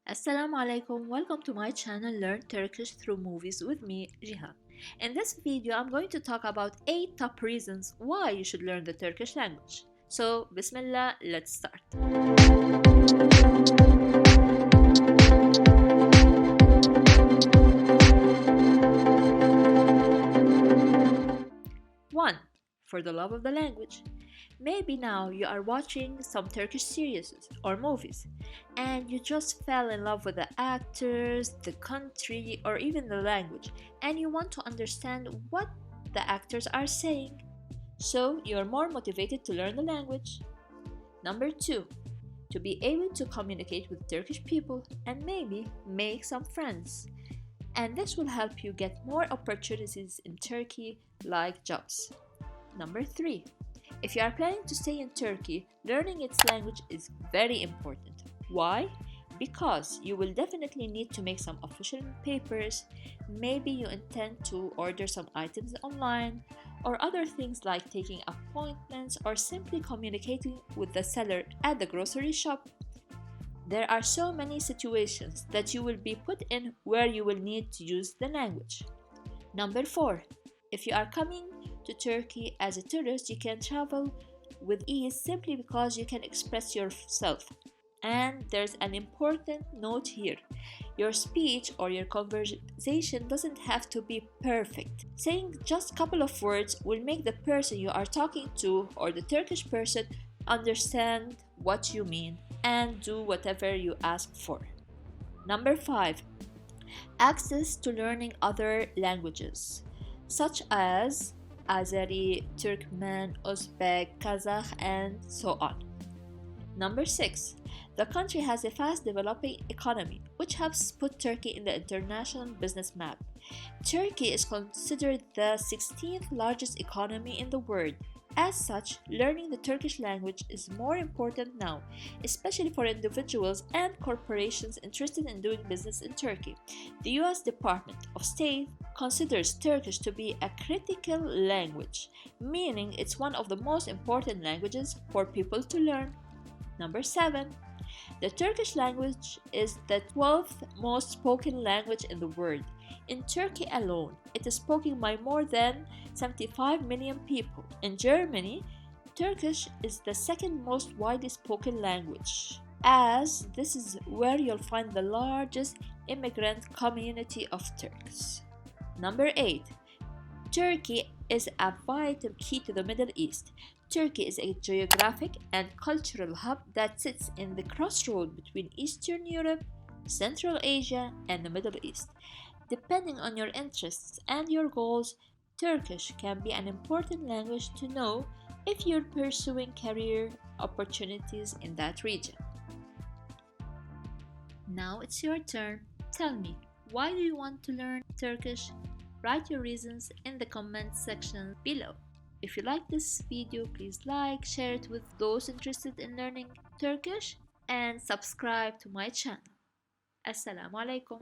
Assalamu alaikum, welcome to my channel Learn Turkish through movies with me, Jihan. In this video, I'm going to talk about 8 top reasons why you should learn the Turkish language. So, Bismillah, let's start. 1. For the love of the language. Maybe now you are watching some Turkish series or movies and you just fell in love with the actors, the country, or even the language, and you want to understand what the actors are saying. So you're more motivated to learn the language. Number 2. To be able to communicate with Turkish people and maybe make some friends. And this will help you get more opportunities in Turkey like jobs. Number 3. If you are planning to stay in Turkey, learning its language is very important. Why? Because you will definitely need to make some official papers, maybe you intend to order some items online, or other things like taking appointments or simply communicating with the seller at the grocery shop. There are so many situations that you will be put in where you will need to use the language. Number 4. If you are coming to Turkey as a tourist, you can travel with ease simply because you can express yourself. And there's an important note here. Your speech or your conversation doesn't have to be perfect. Saying just a couple of words will make the person you are talking to or the Turkish person understand what you mean and do whatever you ask for. Number 5. Access to learning other languages, such as Azeri, Turkmen, Uzbek, Kazakh, and so on. Number 6. The country has a fast developing economy, which helps put Turkey in the international business map. Turkey is considered the 16th largest economy in the world. As such, learning the Turkish language is more important now, especially for individuals and corporations interested in doing business in Turkey. The US Department of State considers Turkish to be a critical language, meaning it's one of the most important languages for people to learn. Number 7. The Turkish language is the 12th most spoken language in the world. In Turkey alone, it is spoken by more than 75 million people. In Germany, Turkish is the second most widely spoken language, as this is where you'll find the largest immigrant community of Turks. Number 8. Turkey is a vital key to the Middle East. Turkey is a geographic and cultural hub that sits in the crossroad between Eastern Europe, Central Asia, and the Middle East. Depending on your interests and your goals, Turkish can be an important language to know if you're pursuing career opportunities in that region. Now it's your turn. Tell me, why do you want to learn Turkish? Write your reasons in the comment section below. If you like this video, please like, share it with those interested in learning Turkish, and subscribe to my channel. Assalamu alaikum.